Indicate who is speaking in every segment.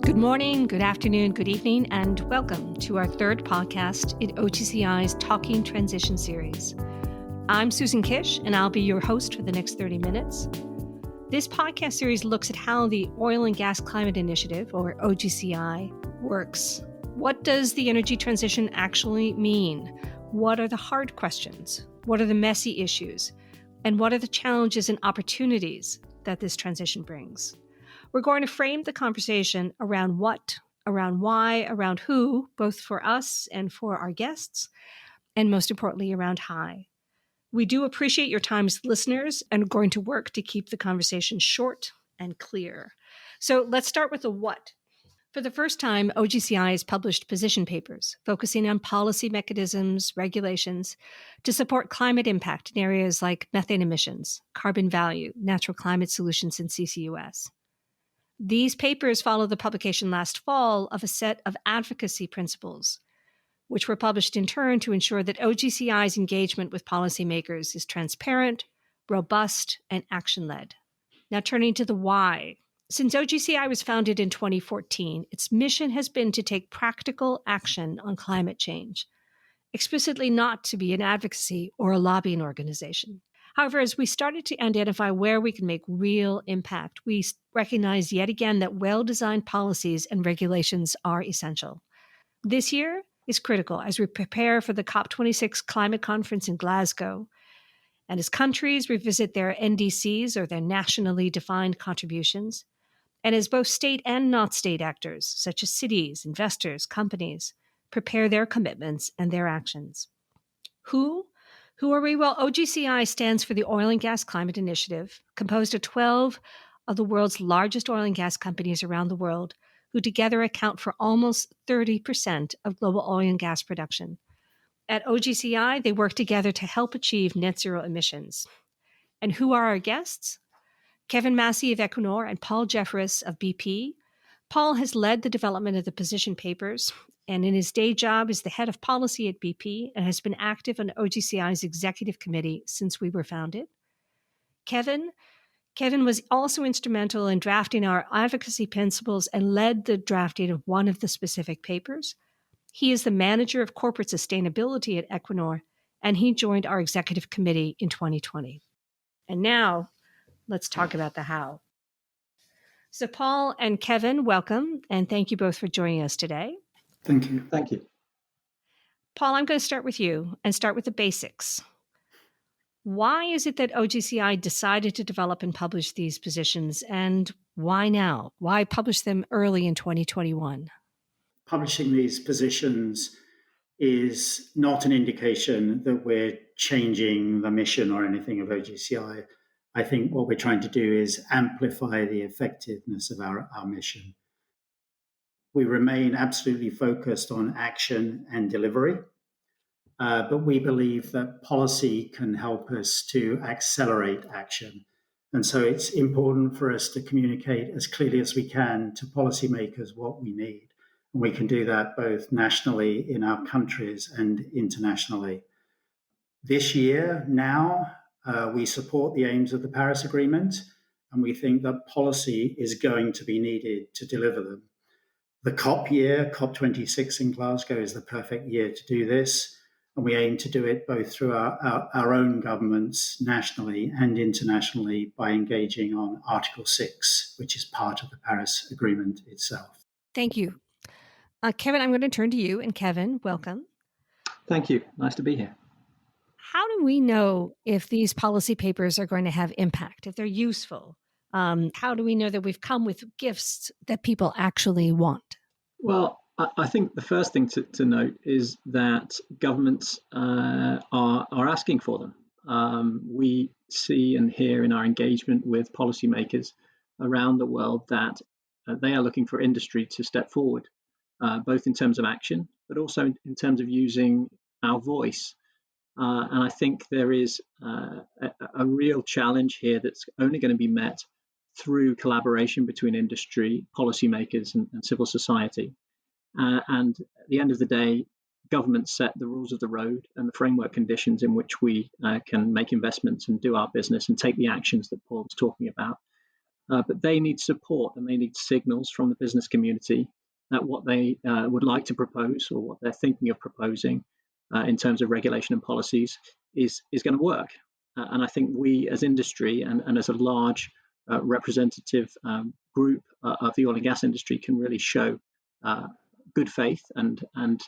Speaker 1: Good morning, good afternoon, good evening, and welcome to our third podcast in OGCI's Talking Transition series. I'm Susan Kish, and I'll be your host for the next 30 minutes. This podcast series looks at how the Oil and Gas Climate Initiative, or OGCI, works. What does the energy transition actually mean? What are the hard questions? What are the messy issues? And what are the challenges and opportunities that this transition brings? We're going to frame the conversation around what, around why, around who, both for us and for our guests, and most importantly, around how. We do appreciate your time as listeners and are going to work to keep the conversation short and clear. So let's start with the what. For the first time, OGCI has published position papers focusing on policy mechanisms, regulations to support climate impact in areas like methane emissions, carbon value, natural climate solutions, and CCUS. These papers follow the publication last fall of a set of advocacy principles, which were published in turn to ensure that OGCI's engagement with policymakers is transparent, robust, and action-led. Now turning to the why. Since OGCI was founded in 2014, its mission has been to take practical action on climate change, explicitly not to be an advocacy or a lobbying organization. However, as we started to identify where we can make real impact, we recognized yet again that well-designed policies and regulations are essential. This year is critical as we prepare for the COP26 climate conference in Glasgow, and as countries revisit their NDCs, or their nationally defined contributions, and as both state and not state actors, such as cities, investors, companies, prepare their commitments and their actions. Who are we? Well, OGCI stands for the Oil and Gas Climate Initiative, composed of 12 of the world's largest oil and gas companies around the world, who together account for almost 30% of global oil and gas production. At OGCI, they work together to help achieve net zero emissions. And who are our guests? Kevin Massey of Equinor and Paul Jefferiss of BP. Paul has led the development of the position papers, and in his day job is the head of policy at BP and has been active on OGCI's executive committee since we were founded. Kevin was also instrumental in drafting our advocacy principles and led the drafting of one of the specific papers. He is the manager of corporate sustainability at Equinor, and he joined our executive committee in 2020. And now, let's talk about the how. So Paul and Kevin, welcome, and thank you both for joining us today.
Speaker 2: Thank you.
Speaker 3: Thank you.
Speaker 1: Paul, I'm going to start with you and start with the basics. Why is it that OGCI decided to develop and publish these positions, and why now? Why publish them early in 2021?
Speaker 2: Publishing these positions is not an indication that we're changing the mission or anything of OGCI. I think what we're trying to do is amplify the effectiveness of our mission. We remain absolutely focused on action and delivery, but we believe that policy can help us to accelerate action. And so it's important for us to communicate as clearly as we can to policymakers what we need. And we can do that both nationally in our countries and internationally. This year, now, we support the aims of the Paris Agreement, and we think that policy is going to be needed to deliver them. The COP year, COP26 in Glasgow, is the perfect year to do this, and we aim to do it both through our own governments nationally and internationally by engaging on Article 6, which is part of the Paris Agreement itself.
Speaker 1: Thank you. Kevin, I'm going to turn to you, and Kevin, welcome.
Speaker 3: Thank you. Nice to be here.
Speaker 1: How do we know if these policy papers are going to have impact, if they're useful? How do we know that we've come with gifts that people actually want?
Speaker 3: Well, I think the first thing to note is that governments are asking for them. We see and hear in our engagement with policymakers around the world that they are looking for industry to step forward, both in terms of action, but also in terms of using our voice. And I think there is a real challenge here that's only going to be met through collaboration between industry, policymakers, and civil society. And at the end of the day, governments set the rules of the road and the framework conditions in which we can make investments and do our business and take the actions that Paul was talking about. but they need support and they need signals from the business community that what they would like to propose or what they're thinking of proposing in terms of regulation and policies is going to work. And I think we as industry and as a large representative group of the oil and gas industry can really show good faith and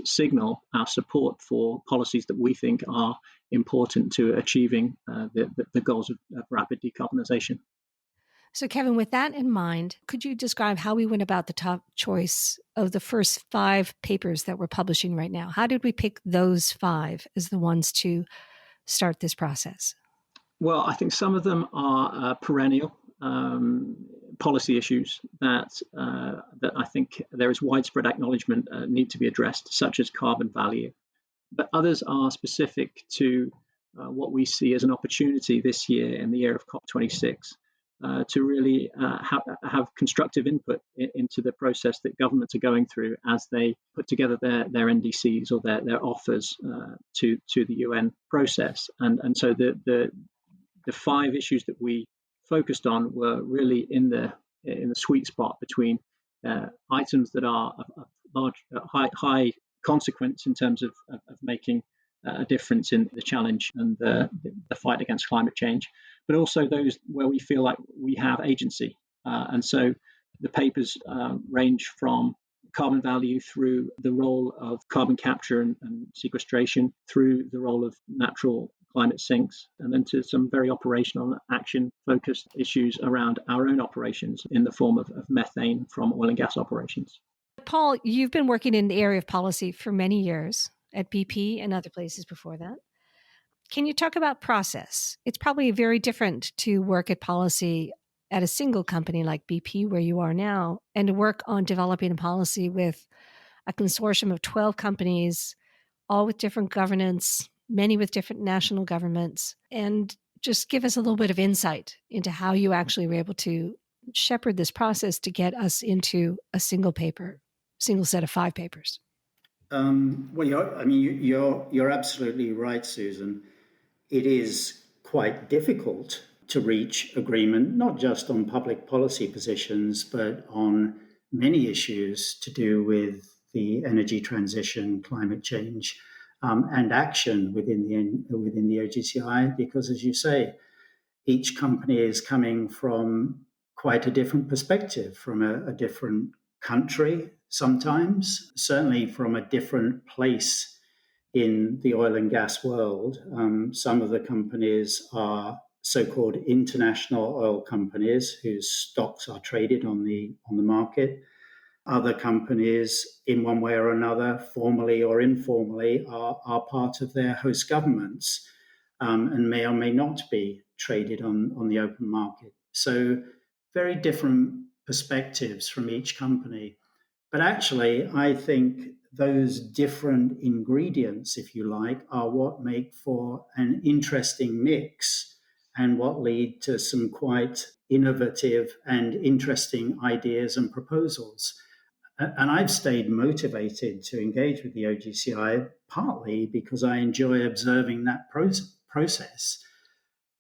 Speaker 3: signal our support for policies that we think are important to achieving the goals of rapid decarbonisation.
Speaker 1: So, Kevin, with that in mind, could you describe how we went about the top choice of the first 5 papers that we're publishing right now? How did we pick those 5 as the ones to start this process?
Speaker 3: Well, I think some of them are perennial policy issues that I think there is widespread acknowledgement need to be addressed, such as carbon value. But others are specific to what we see as an opportunity this year in the year of COP26 to really have constructive input into the process that governments are going through as they put together their NDCs or their offers to the UN process. And so the 5 issues that we focused on were really in the sweet spot between items that are of large, high consequence in terms of making a difference in the challenge and the fight against climate change, but also those where we feel like we have agency. And so the papers range from carbon value through the role of carbon capture and sequestration, through the role of natural climate sinks, and then to some very operational action-focused issues around our own operations in the form of methane from oil and gas operations.
Speaker 1: Paul, you've been working in the area of policy for many years at BP and other places before that. Can you talk about process? It's probably very different to work at policy at a single company like BP, where you are now, and to work on developing a policy with a consortium of 12 companies, all with different governance, many with different national governments. And just give us a little bit of insight into how you actually were able to shepherd this process to get us into a single set of 5 papers.
Speaker 2: Well, you're absolutely right, Susan. It is quite difficult to reach agreement, not just on public policy positions, but on many issues to do with the energy transition, climate change, and action within the OGCI. Because, as you say, each company is coming from quite a different perspective, from a different country sometimes, certainly from a different place in the oil and gas world. Some of the companies are so-called international oil companies whose stocks are traded on the market. Other companies, in one way or another, formally or informally, are part of their host governments and may or may not be traded on the open market. So very different perspectives from each company. But actually, I think those different ingredients, if you like, are what make for an interesting mix and what lead to some quite innovative and interesting ideas and proposals. And I've stayed motivated to engage with the OGCI partly because I enjoy observing that process,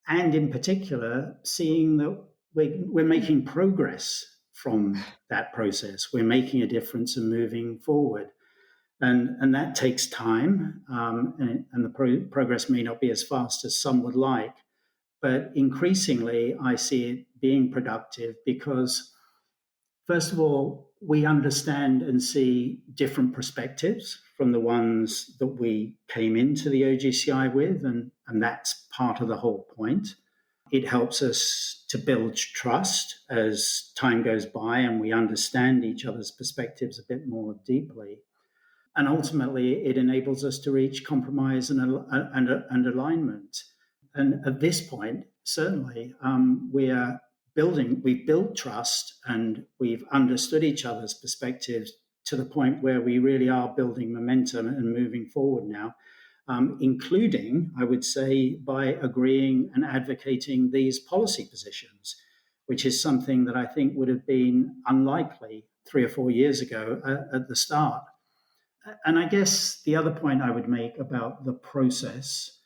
Speaker 2: and in particular, seeing that we're making progress from that process. We're making a difference and moving forward. And that takes time, and the progress may not be as fast as some would like. But increasingly, I see it being productive because, first of all, we understand and see different perspectives from the ones that we came into the OGCI with, and that's part of the whole point. It helps us to build trust as time goes by and we understand each other's perspectives a bit more deeply. And ultimately, it enables us to reach compromise and alignment. And at this point, certainly, we've built trust and we've understood each other's perspectives to the point where we really are building momentum and moving forward now, including, I would say, by agreeing and advocating these policy positions, which is something that I think would have been unlikely 3 or 4 years ago at the start. And I guess the other point I would make about the process,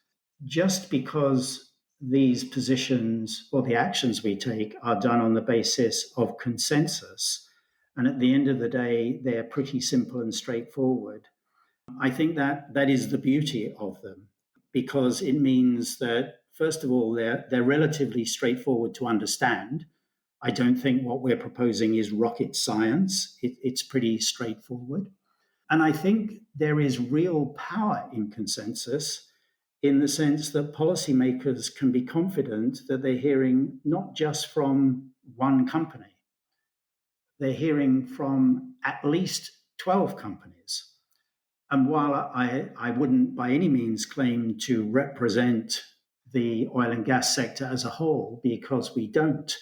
Speaker 2: just because these positions or the actions we take are done on the basis of consensus. And at the end of the day, they're pretty simple and straightforward. I think that is the beauty of them, because it means that, first of all, they're relatively straightforward to understand. I don't think what we're proposing is rocket science. It's pretty straightforward. And I think there is real power in consensus, in the sense that policymakers can be confident that they're hearing not just from one company, they're hearing from at least 12 companies. And while I wouldn't by any means claim to represent the oil and gas sector as a whole, because we don't,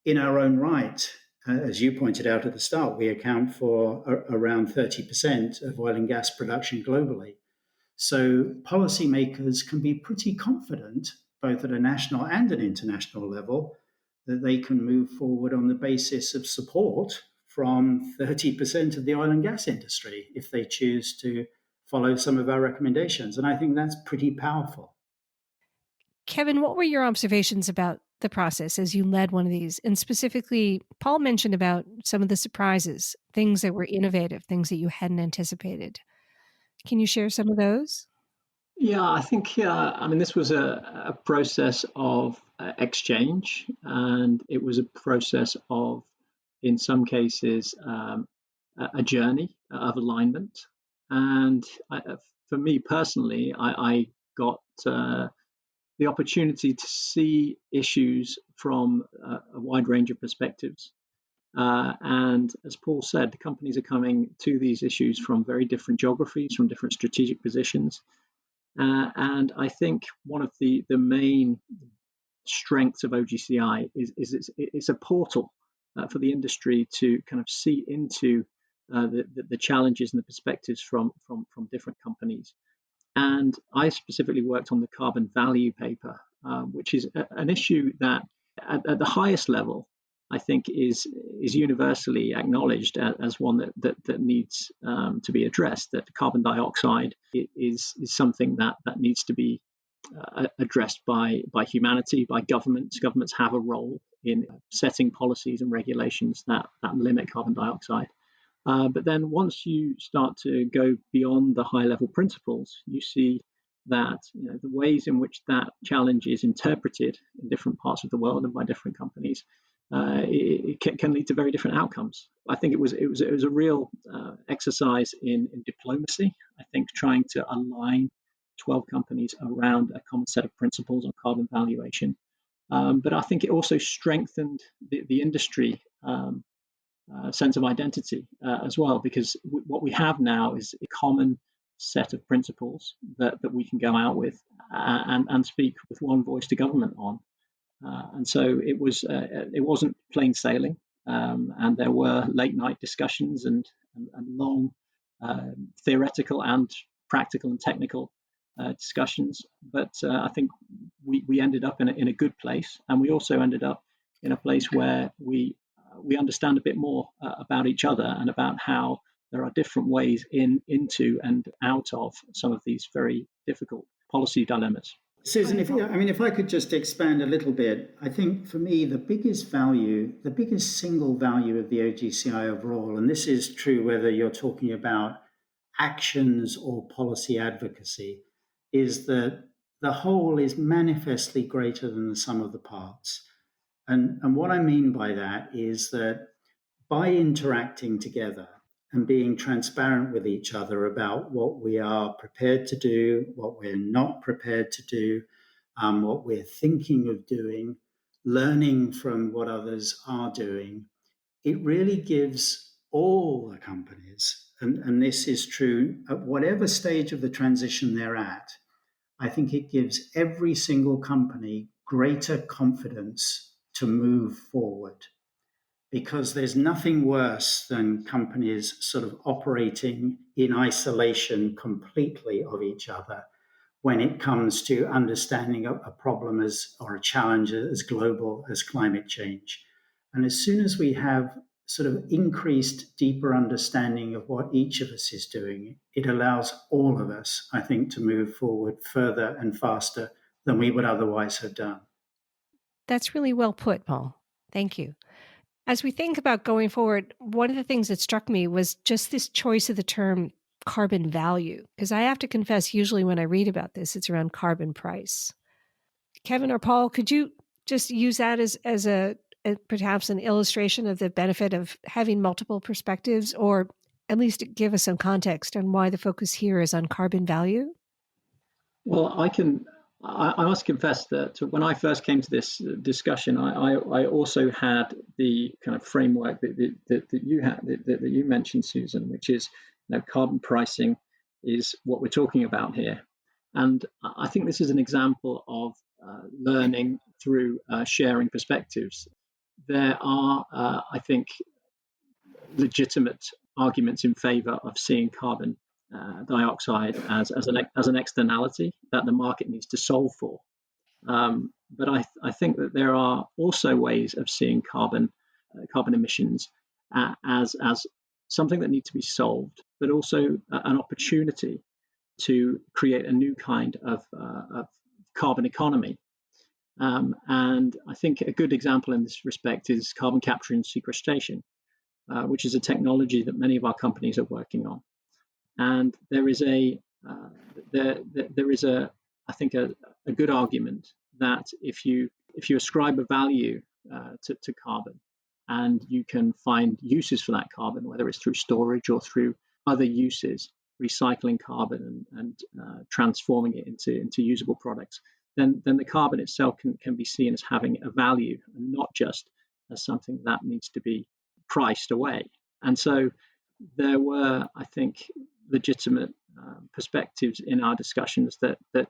Speaker 2: in our own right, as you pointed out at the start, we account for around 30% of oil and gas production globally. So policymakers can be pretty confident, both at a national and an international level, that they can move forward on the basis of support from 30% of the oil and gas industry if they choose to follow some of our recommendations. And I think that's pretty powerful.
Speaker 1: Kevin, what were your observations about the process as you led one of these? And specifically, Paul mentioned about some of the surprises, things that were innovative, things that you hadn't anticipated. Can you share some of those?
Speaker 3: Yeah, I think, this was a process of exchange, and it was a process of, in some cases, a journey of alignment. And for me personally, I got the opportunity to see issues from a wide range of perspectives. And as Paul said, the companies are coming to these issues from very different geographies, from different strategic positions. And I think one of the main strengths of OGCI is it's a portal for the industry to kind of see into the challenges and the perspectives from different companies. And I specifically worked on the carbon value paper, which is an issue that at the highest level, I think is universally acknowledged as one that needs to be addressed. That carbon dioxide is something that needs to be addressed by humanity, by governments. Governments have a role in setting policies and regulations that limit carbon dioxide. But then once you start to go beyond the high level principles, you see that the ways in which that challenge is interpreted in different parts of the world and by different companies, it can lead to very different outcomes. I think it was a real exercise in diplomacy. I think trying to align 12 companies around a common set of principles on carbon valuation. But I think it also strengthened the industry sense of identity as well, because what we have now is a common set of principles that we can go out with and speak with one voice to government on. And so it wasn't plain sailing, and there were late night discussions and long theoretical and practical and technical discussions. But I think we ended up in a good place, and we also ended up in a place where we understand a bit more about each other and about how there are different ways into and out of some of these very difficult policy dilemmas.
Speaker 2: Susan, if I could just expand a little bit, I think for me the biggest single value of the OGCI overall, and this is true whether you're talking about actions or policy advocacy, is that the whole is manifestly greater than the sum of the parts. And what I mean by that is that by interacting together and being transparent with each other about what we are prepared to do, what we're not prepared to do, what we're thinking of doing, learning from what others are doing, it really gives all the companies, and this is true at whatever stage of the transition they're at, I think it gives every single company greater confidence to move forward, because there's nothing worse than companies sort of operating in isolation completely of each other when it comes to understanding a problem or a challenge as global as climate change. And as soon as we have sort of increased, deeper understanding of what each of us is doing, it allows all of us, I think, to move forward further and faster than we would otherwise have done.
Speaker 1: That's really well put, Paul. Thank you. As we think about going forward, one of the things that struck me was just this choice of the term carbon value, because I have to confess, usually when I read about this, it's around carbon price. Kevin or Paul, could you just use that as a perhaps an illustration of the benefit of having multiple perspectives, or at least give us some context on why the focus here is on carbon value?
Speaker 3: Well, I must confess that when I first came to this discussion, I also had the kind of framework that you mentioned, Susan, which is, carbon pricing is what we're talking about here. And I think this is an example of learning through sharing perspectives. There are, I think, legitimate arguments in favor of seeing carbon dioxide as an externality that the market needs to solve for. But I think that there are also ways of seeing carbon emissions as something that needs to be solved, but also an opportunity to create a new kind of carbon economy. And I think a good example in this respect is carbon capture and sequestration, which is a technology that many of our companies are working on. And there is a I think a good argument that if you ascribe a value to carbon, and you can find uses for that carbon, whether it's through storage or through other uses, recycling carbon and transforming it into usable products, then the carbon itself can be seen as having a value and not just as something that needs to be priced away. And so there were, I think, legitimate perspectives in our discussions that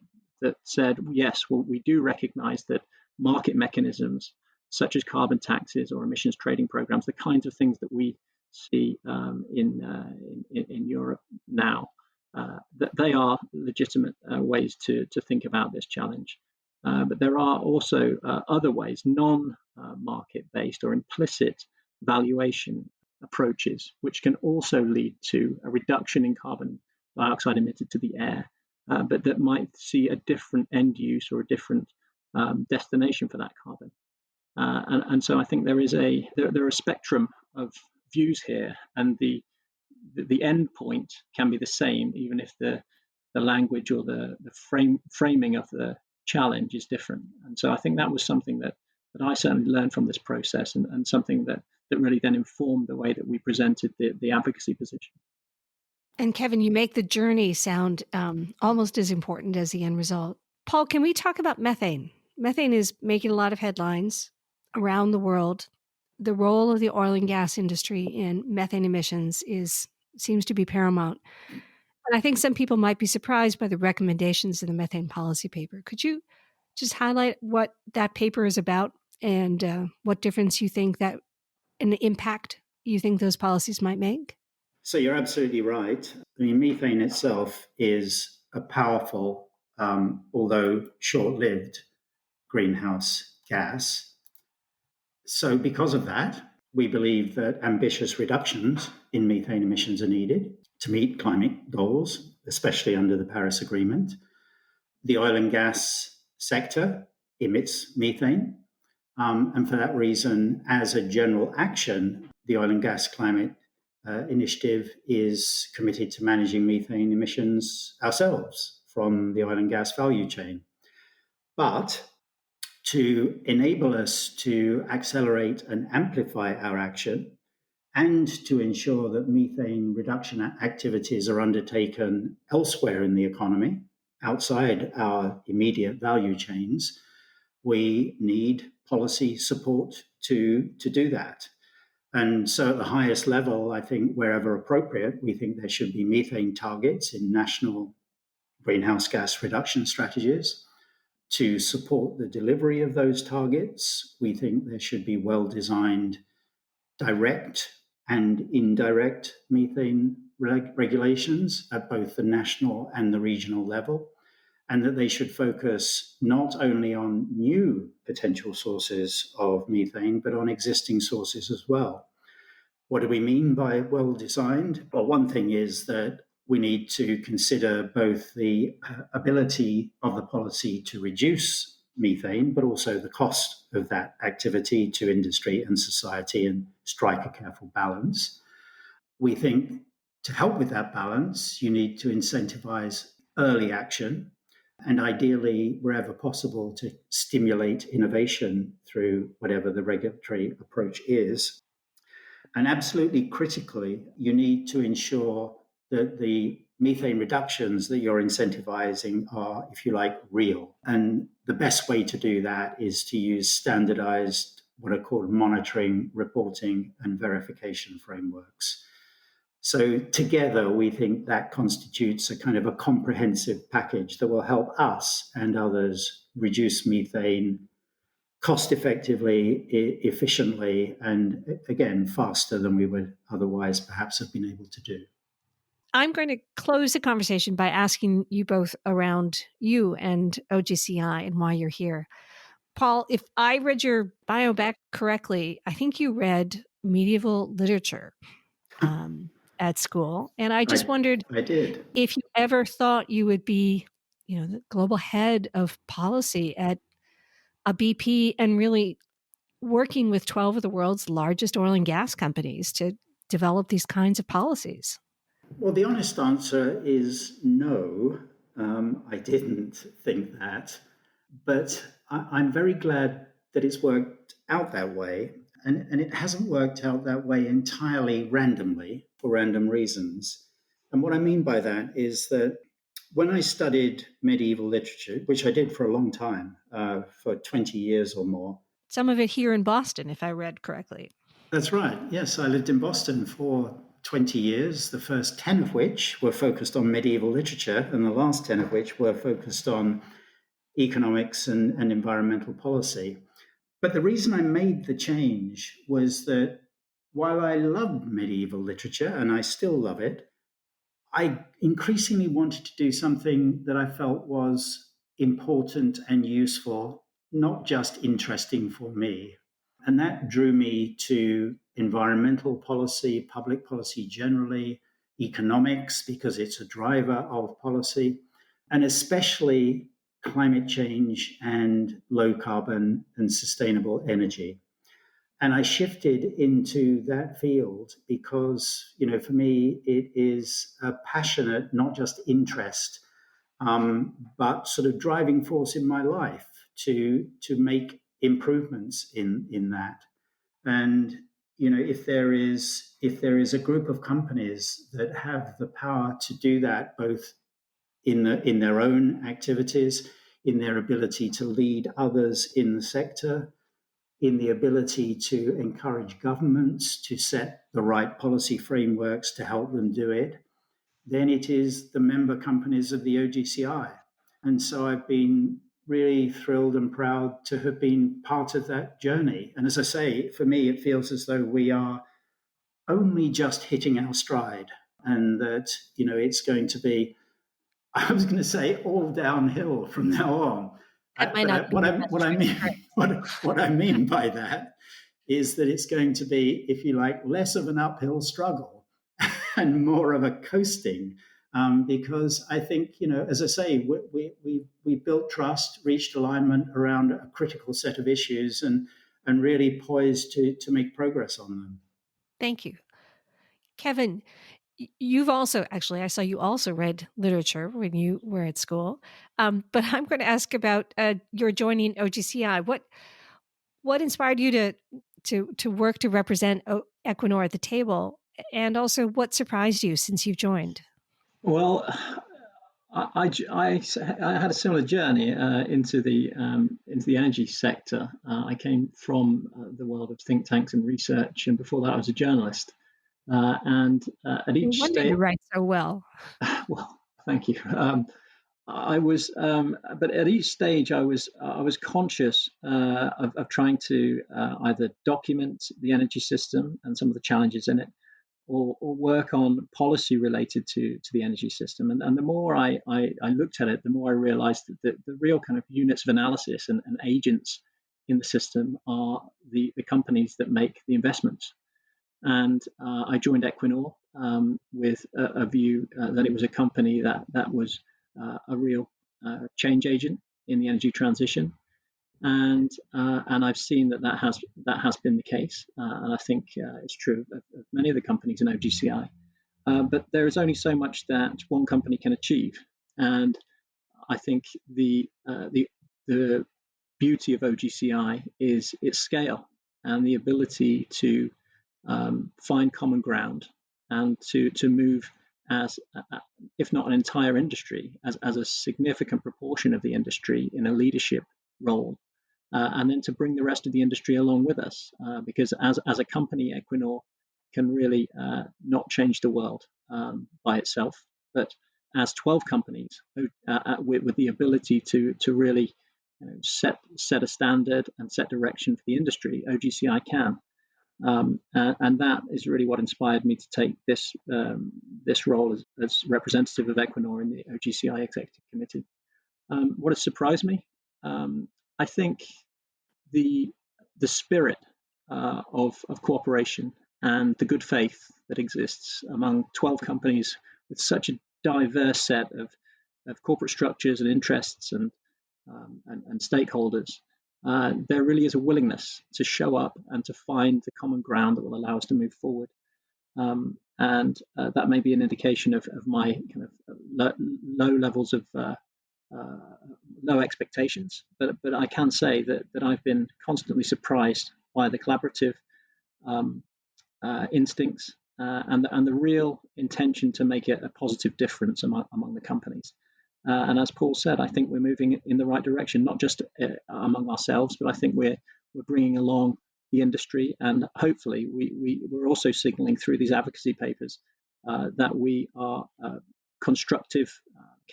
Speaker 3: said, yes, well, we do recognize that market mechanisms such as carbon taxes or emissions trading programs, the kinds of things that we see in Europe now, that they are legitimate ways to think about this challenge. But there are also other ways, non-market based or implicit valuation approaches, which can also lead to a reduction in carbon dioxide emitted to the air, but that might see a different end use or a different destination for that carbon. And so I think there are a spectrum of views here, and the end point can be the same, even if the language or the framing of the challenge is different. And so I think that was something that I certainly learned from this process, and something that really then informed the way that we presented the advocacy position.
Speaker 1: And Kevin, you make the journey sound almost as important as the end result. Paul, can we talk about methane? Methane is making a lot of headlines around the world. The role of the oil and gas industry in methane emissions seems to be paramount. And I think some people might be surprised by the recommendations in the methane policy paper. Could you just highlight what that paper is about and what difference you think that and the impact you think those policies might make?
Speaker 2: So you're absolutely right. I mean, methane itself is a powerful, although short-lived, greenhouse gas. So because of that, we believe that ambitious reductions in methane emissions are needed to meet climate goals, especially under the Paris Agreement. The oil and gas sector emits methane. And for that reason, as a general action, the Oil and Gas Climate Initiative is committed to managing methane emissions ourselves from the oil and gas value chain. But to enable us to accelerate and amplify our action, and to ensure that methane reduction activities are undertaken elsewhere in the economy, outside our immediate value chains, we need policy support to do that. And so at the highest level, I think wherever appropriate, we think there should be methane targets in national greenhouse gas reduction strategies. To support the delivery of those targets, we think there should be well-designed direct and indirect methane regulations at both the national and the regional level, and that they should focus not only on new potential sources of methane, but on existing sources as well. What do we mean by well-designed? Well, one thing is that we need to consider both the ability of the policy to reduce methane, but also the cost of that activity to industry and society, and strike a careful balance. We think to help with that balance, you need to incentivize early action and ideally, wherever possible, to stimulate innovation through whatever the regulatory approach is. And absolutely critically, you need to ensure that the methane reductions that you're incentivizing are, if you like, real. And the best way to do that is to use standardized, what are called monitoring, reporting, and verification frameworks. So together, we think that constitutes a kind of a comprehensive package that will help us and others reduce methane cost effectively, efficiently, and again, faster than we would otherwise perhaps have been able to do.
Speaker 1: I'm going to close the conversation by asking you both around you and OGCI and why you're here. Paul, if I read your bio back correctly, I think you read medieval literature at school. And I just wondered
Speaker 2: I did.
Speaker 1: if you ever thought you would be, the global head of policy at a BP and really working with 12 of the world's largest oil and gas companies to develop these kinds of policies.
Speaker 2: Well, the honest answer is no. I didn't think that. But I'm very glad that it's worked out that way. And it hasn't worked out that way entirely randomly for random reasons. And what I mean by that is that when I studied medieval literature, which I did for a long time, for 20 years or more.
Speaker 1: Some of it here in Boston, if I read correctly.
Speaker 2: That's right. Yes, I lived in Boston for 20 years, the first 10 of which were focused on medieval literature, and the last 10 of which were focused on economics and environmental policy. But the reason I made the change was that while I loved medieval literature, and I still love it, I increasingly wanted to do something that I felt was important and useful, not just interesting for me. And that drew me to environmental policy, public policy generally, economics, because it's a driver of policy, and especially climate change and low carbon and sustainable energy. And I shifted into that field because, for me, it is a passionate, not just interest, but sort of driving force in my life to make improvements in that. And if there is a group of companies that have the power to do that, both in their own activities, in their ability to lead others in the sector, in the ability to encourage governments to set the right policy frameworks to help them do it, then it is the member companies of the OGCI. And so I've been really thrilled and proud to have been part of that journey. And as I say, for me, it feels as though we are only just hitting our stride, and that, it's going to be, I was going to say, all downhill from now on. What I mean by that is that it's going to be, if you like, less of an uphill struggle and more of a coasting. Because I think, as I say, we built trust, reached alignment around a critical set of issues, and really poised to make progress on them.
Speaker 1: Thank you. Kevin, you've also, actually, I saw you also read literature when you were at school. But I'm going to ask about your joining OGCI. What inspired you to work to represent Equinor at the table? And also, what surprised you since you've joined?
Speaker 3: Well, I had a similar journey into the energy sector. I came from the world of think tanks and research, and before that, I was a journalist. And at each stage,
Speaker 1: you write so well.
Speaker 3: Well, thank you. I was, but at each stage, I was conscious of trying to either document the energy system and some of the challenges in it, or work on policy related to the energy system. And the more I looked at it, the more I realized that the real kind of units of analysis and agents in the system are the companies that make the investments. And I joined Equinor with a view that it was a company that was a real change agent in the energy transition. And I've seen that has been the case, and I think it's true of many of the companies in OGCI. But there is only so much that one company can achieve, and I think the beauty of OGCI is its scale and the ability to find common ground and to move as, if not an entire industry, as a significant proportion of the industry in a leadership role. And then to bring the rest of the industry along with us, because as a company, Equinor can really not change the world by itself, but as 12 companies with the ability to really set a standard and set direction for the industry, OGCI can. And that is really what inspired me to take this role as representative of Equinor in the OGCI Executive Committee. What has surprised me? I think the spirit of cooperation and the good faith that exists among 12 companies with such a diverse set of corporate structures and interests and stakeholders, there really is a willingness to show up and to find the common ground that will allow us to move forward. And that may be an indication of my kind of low levels of low expectations, but I can say that I've been constantly surprised by the collaborative instincts and the real intention to make a positive difference among the companies. And as Paul said, I think we're moving in the right direction, not just among ourselves, but I think we're bringing along the industry, and hopefully we're also signaling through these advocacy papers that we are constructive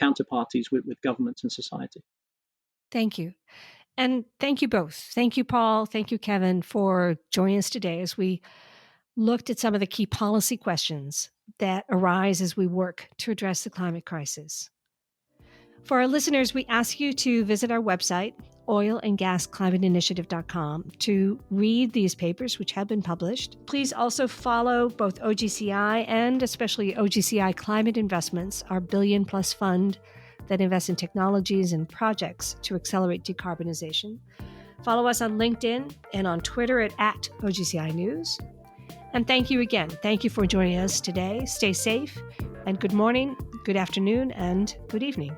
Speaker 3: counterparties with governments and society.
Speaker 1: Thank you. And thank you both. Thank you, Paul. Thank you, Kevin, for joining us today as we looked at some of the key policy questions that arise as we work to address the climate crisis. For our listeners, we ask you to visit our website, oilandgasclimateinitiative.com, to read these papers, which have been published. Please also follow both OGCI and especially OGCI Climate Investments, our billion-plus fund that invests in technologies and projects to accelerate decarbonization. Follow us on LinkedIn and on Twitter at OGCI News. And thank you again. Thank you for joining us today. Stay safe, and good morning, good afternoon, and good evening.